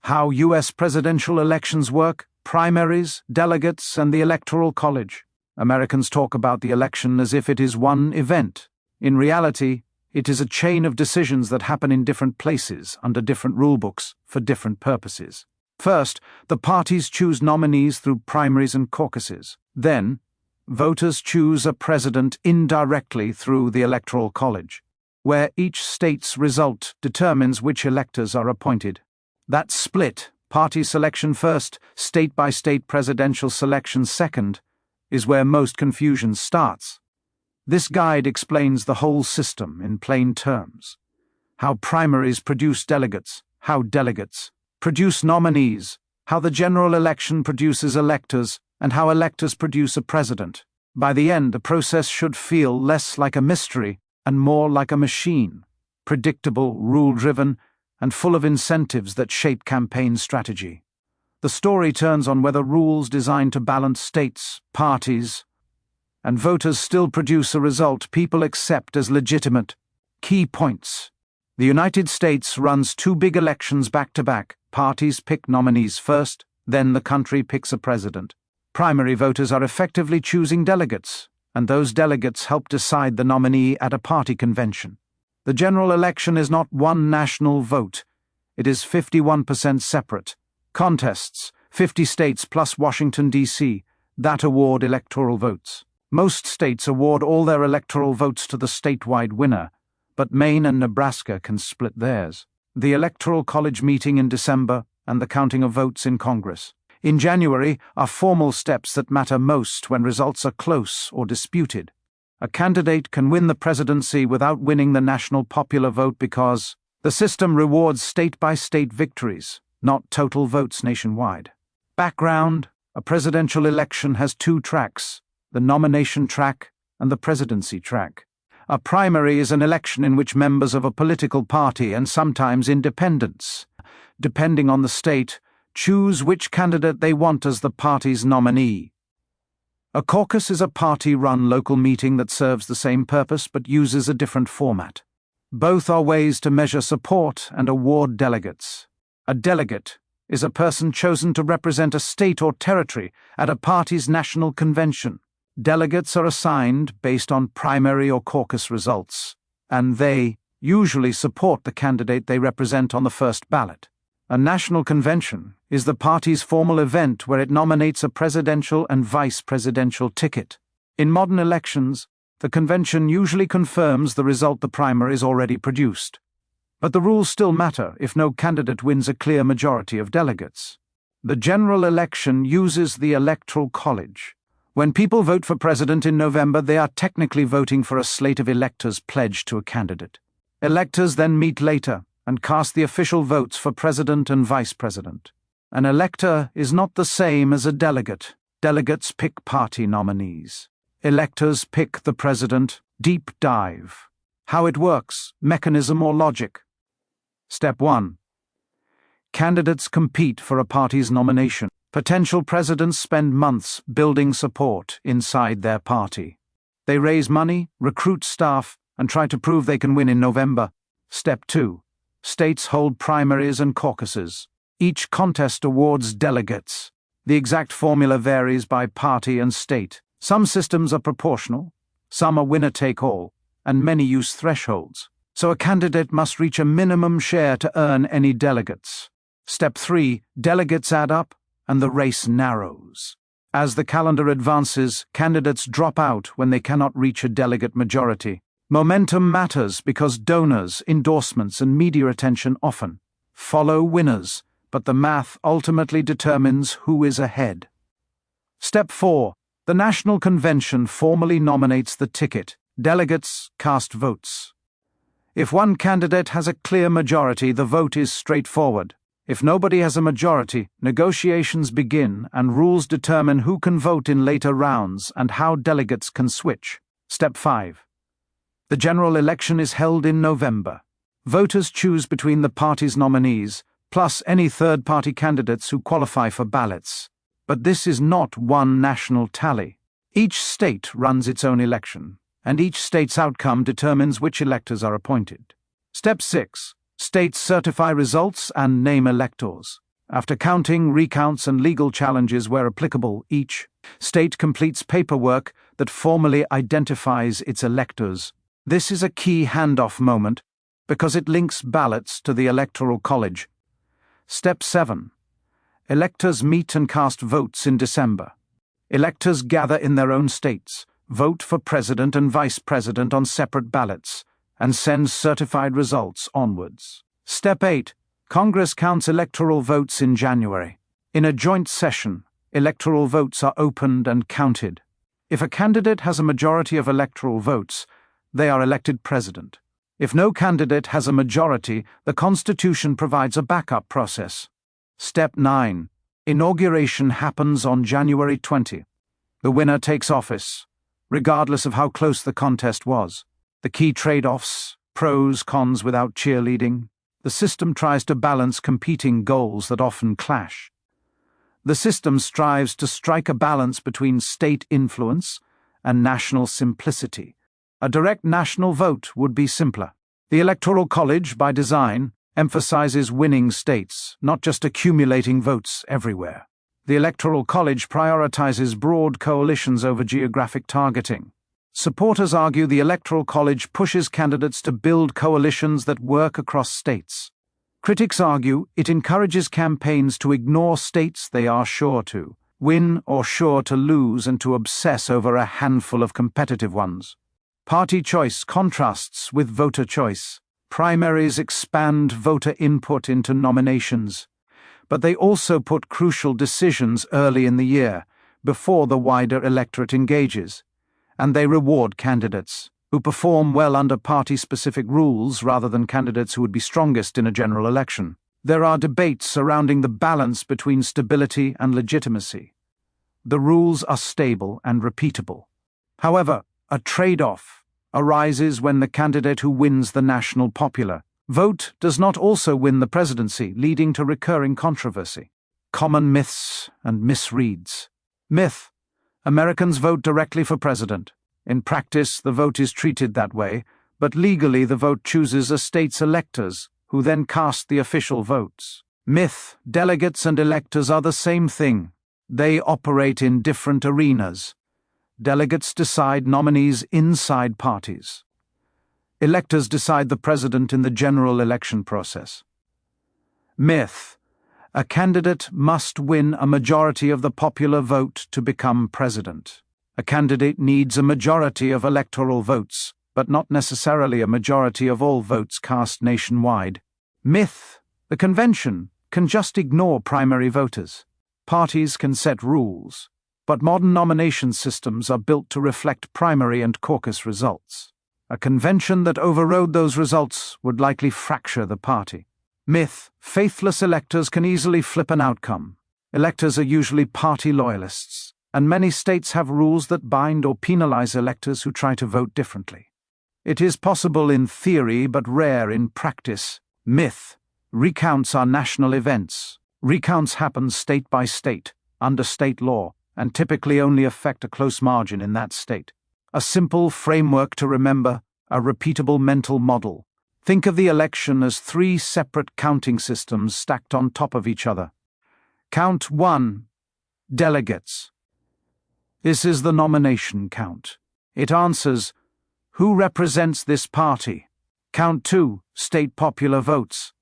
How U.S. presidential elections work, primaries, delegates, and the Electoral College. Americans talk about the election as if it is one event. In reality, it is a chain of decisions that happen in different places, under different rulebooks, for different purposes. First, the parties choose nominees through primaries and caucuses. Then, voters choose a president indirectly through the Electoral College, where each state's result determines which electors are appointed. That split, party selection first, state-by-state presidential selection second, is where most confusion starts. This guide explains the whole system in plain terms. How primaries produce delegates, how delegates produce nominees, how the general election produces electors, and how electors produce a president. By the end, the process should feel less like a mystery and more like a machine, predictable, rule-driven, and full of incentives that shape campaign strategy. The story turns on whether rules designed to balance states, parties, and voters still produce a result people accept as legitimate. Key points. The United States runs two big elections back-to-back. Parties pick nominees first, then the country picks a president. Primary voters are effectively choosing delegates, and those delegates help decide the nominee at a party convention. The general election is not one national vote. It is 51% separate. Contests, 50 states plus Washington, D.C., that award electoral votes. Most states award all their electoral votes to the statewide winner, but Maine and Nebraska can split theirs. The Electoral College meeting in December and the counting of votes in Congress in January are formal steps that matter most when results are close or disputed. A candidate can win the presidency without winning the national popular vote because the system rewards state-by-state victories, not total votes nationwide. Background: a presidential election has two tracks, the nomination track and the presidency track. A primary is an election in which members of a political party and sometimes independents, depending on the state, choose which candidate they want as the party's nominee. A caucus is a party-run local meeting that serves the same purpose but uses a different format. Both are ways to measure support and award delegates. A delegate is a person chosen to represent a state or territory at a party's national convention. Delegates are assigned based on primary or caucus results, and they usually support the candidate they represent on the first ballot. A national convention is the party's formal event where it nominates a presidential and vice-presidential ticket. In modern elections, the convention usually confirms the result the primaries already produced. But the rules still matter if no candidate wins a clear majority of delegates. The general election uses the Electoral College. When people vote for president in November, they are technically voting for a slate of electors pledged to a candidate. Electors then meet later and cast the official votes for president and vice president. An elector is not the same as a delegate. Delegates pick party nominees. Electors pick the president. Deep dive. How it works, mechanism or logic. Step 1. Candidates compete for a party's nomination. Potential presidents spend months building support inside their party. They raise money, recruit staff, and try to prove they can win in November. Step 2. States hold primaries and caucuses. Each contest awards delegates. The exact formula varies by party and state. Some systems are proportional, some are winner-take-all, and many use thresholds. So a candidate must reach a minimum share to earn any delegates. Step 3. Delegates add up, and the race narrows. As the calendar advances, candidates drop out when they cannot reach a delegate majority. Momentum matters because donors, endorsements, and media attention often follow winners, but the math ultimately determines who is ahead. Step 4. The National Convention formally nominates the ticket. Delegates cast votes. If one candidate has a clear majority, the vote is straightforward. If nobody has a majority, negotiations begin and rules determine who can vote in later rounds and how delegates can switch. Step 5. The general election is held in November. Voters choose between the party's nominees, plus any third-party candidates who qualify for ballots. But this is not one national tally. Each state runs its own election, and each state's outcome determines which electors are appointed. Step 6. States certify results and name electors. After counting, recounts, and legal challenges where applicable, each state completes paperwork that formally identifies its electors. This is a key handoff moment because it links ballots to the Electoral College. Step 7. Electors meet and cast votes in December. Electors gather in their own states, vote for president and vice president on separate ballots, and send certified results onwards. Step 8. Congress counts electoral votes in January. In a joint session, electoral votes are opened and counted. If a candidate has a majority of electoral votes, they are elected president. If no candidate has a majority, the Constitution provides a backup process. Step 9. Inauguration happens on January 20. The winner takes office, regardless of how close the contest was. The key trade-offs, pros, cons without cheerleading. The system tries to balance competing goals that often clash. The system strives to strike a balance between state influence and national simplicity. A direct national vote would be simpler. The Electoral College, by design, emphasizes winning states, not just accumulating votes everywhere. The Electoral College prioritizes broad coalitions over geographic targeting. Supporters argue the Electoral College pushes candidates to build coalitions that work across states. Critics argue it encourages campaigns to ignore states they are sure to win or sure to lose and to obsess over a handful of competitive ones. Party choice contrasts with voter choice. Primaries expand voter input into nominations, but they also put crucial decisions early in the year, before the wider electorate engages. And they reward candidates who perform well under party-specific rules rather than candidates who would be strongest in a general election. There are debates surrounding the balance between stability and legitimacy. The rules are stable and repeatable. However, a trade-off arises when the candidate who wins the national popular vote does not also win the presidency, leading to recurring controversy. Common myths and misreads. Myth: Americans vote directly for president. In practice, the vote is treated that way, but legally the vote chooses a state's electors, who then cast the official votes. Myth: Delegates and electors are the same thing. They operate in different arenas. Delegates decide nominees inside parties. Electors decide the president in the general election process. Myth: A candidate must win a majority of the popular vote to become president. A candidate needs a majority of electoral votes, but not necessarily a majority of all votes cast nationwide. Myth: The convention can just ignore primary voters. Parties can set rules, but modern nomination systems are built to reflect primary and caucus results. A convention that overrode those results would likely fracture the party. Myth: Faithless electors can easily flip an outcome. Electors are usually party loyalists, and many states have rules that bind or penalize electors who try to vote differently. It is possible in theory but rare in practice. Myth: Recounts are national events. Recounts happen state by state, under state law, and typically only affect a close margin in that state. A simple framework to remember, a repeatable mental model. Think of the election as 3 separate counting systems stacked on top of each other. Count 1. Delegates. This is the nomination count. It answers, who represents this party? Count 2. State popular votes.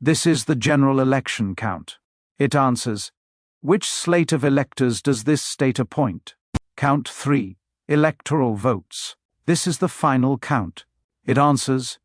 This is the general election count. It answers, which slate of electors does this state appoint? Count 3. Electoral votes. This is the final count. It answers,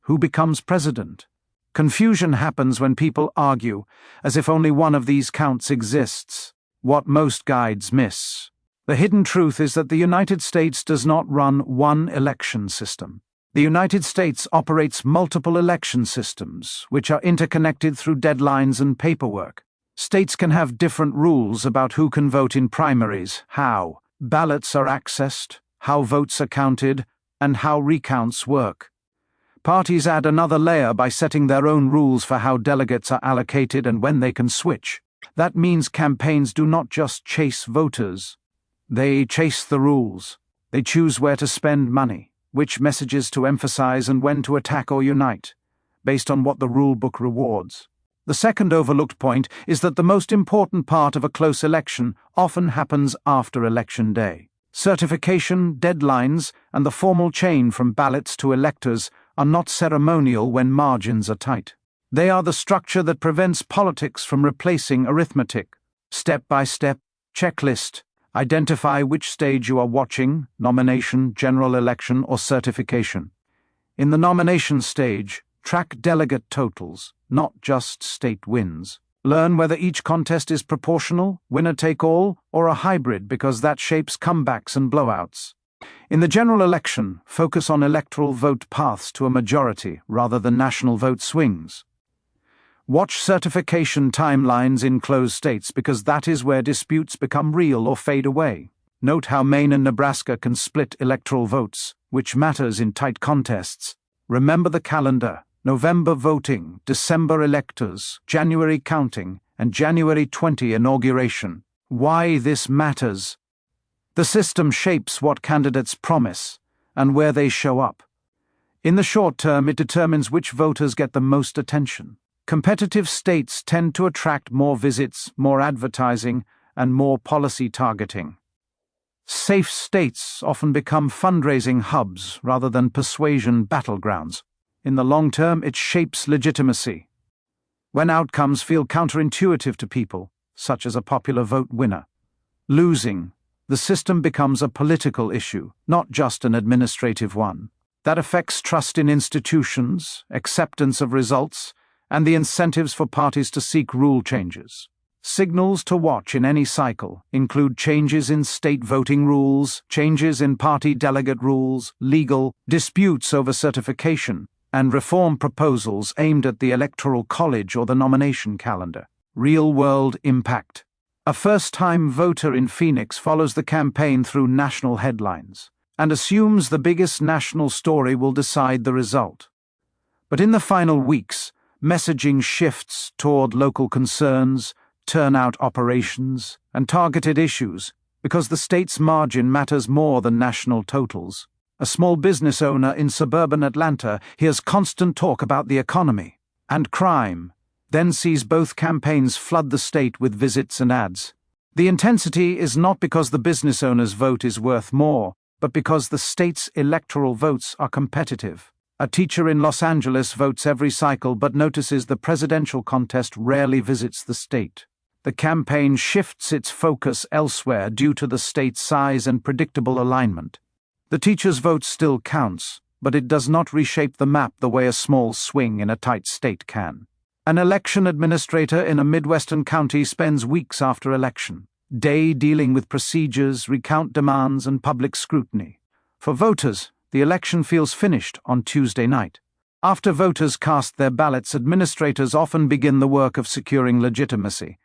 who becomes president? Confusion happens when people argue, as if only one of these counts exists. What most guides miss. The hidden truth is that the United States does not run one election system. The United States operates multiple election systems, which are interconnected through deadlines and paperwork. States can have different rules about who can vote in primaries, how ballots are accessed, how votes are counted, and how recounts work. Parties add another layer by setting their own rules for how delegates are allocated and when they can switch. That means campaigns do not just chase voters. They chase the rules. They choose where to spend money, which messages to emphasize and when to attack or unite, based on what the rulebook rewards. The second overlooked point is that the most important part of a close election often happens after Election Day. Certification, deadlines, and the formal chain from ballots to electors are not ceremonial when margins are tight. They are the structure that prevents politics from replacing arithmetic. Step-by-step, checklist. Identify which stage you are watching: nomination, general election, or certification. In the nomination stage, track delegate totals, not just state wins. Learn whether each contest is proportional, winner-take-all, or a hybrid, because that shapes comebacks and blowouts. In the general election, focus on electoral vote paths to a majority rather than national vote swings. Watch certification timelines in closed states, because that is where disputes become real or fade away. Note how Maine and Nebraska can split electoral votes, which matters in tight contests. Remember the calendar: November voting, December electors, January counting, and January 20 inauguration. Why this matters? The system shapes what candidates promise and where they show up. In the short term, it determines which voters get the most attention. Competitive states tend to attract more visits, more advertising, and more policy targeting. Safe states often become fundraising hubs rather than persuasion battlegrounds. In the long term, it shapes legitimacy. When outcomes feel counterintuitive to people, such as a popular vote winner losing, the system becomes a political issue, not just an administrative one. That affects trust in institutions, acceptance of results, and the incentives for parties to seek rule changes. Signals to watch in any cycle include changes in state voting rules, changes in party delegate rules, legal disputes over certification, and reform proposals aimed at the Electoral College or the nomination calendar. Real-world impact. A first-time voter in Phoenix follows the campaign through national headlines and assumes the biggest national story will decide the result. But in the final weeks, messaging shifts toward local concerns, turnout operations, and targeted issues, because the state's margin matters more than national totals. A small business owner in suburban Atlanta hears constant talk about the economy and crime, then sees both campaigns flood the state with visits and ads. The intensity is not because the business owner's vote is worth more, but because the state's electoral votes are competitive. A teacher in Los Angeles votes every cycle but notices the presidential contest rarely visits the state. The campaign shifts its focus elsewhere due to the state's size and predictable alignment. The teacher's vote still counts, but it does not reshape the map the way a small swing in a tight state can. An election administrator in a Midwestern county spends weeks after election day dealing with procedures, recount demands, and public scrutiny. For voters, the election feels finished on Tuesday night. After voters cast their ballots, administrators often begin the work of securing legitimacy.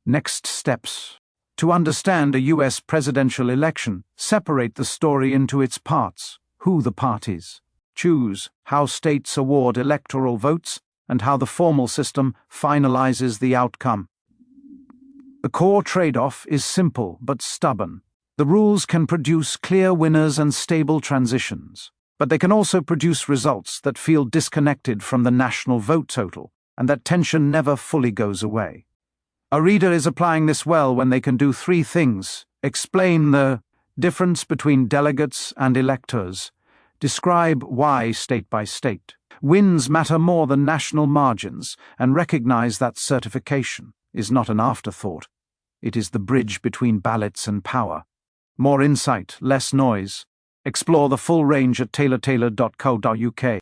Next steps. To understand a U.S. presidential election, separate the story into its parts: who the parties choose, how states award electoral votes, and how the formal system finalizes the outcome. The core trade-off is simple but stubborn. The rules can produce clear winners and stable transitions, but they can also produce results that feel disconnected from the national vote total, and that tension never fully goes away. A reader is applying this well when they can do three things: explain the difference between delegates and electors, describe why state by state wins matter more than national margins, and recognize that certification is not an afterthought. It is the bridge between ballots and power. More insight, less noise. Explore the full range at taylortaylor.co.uk.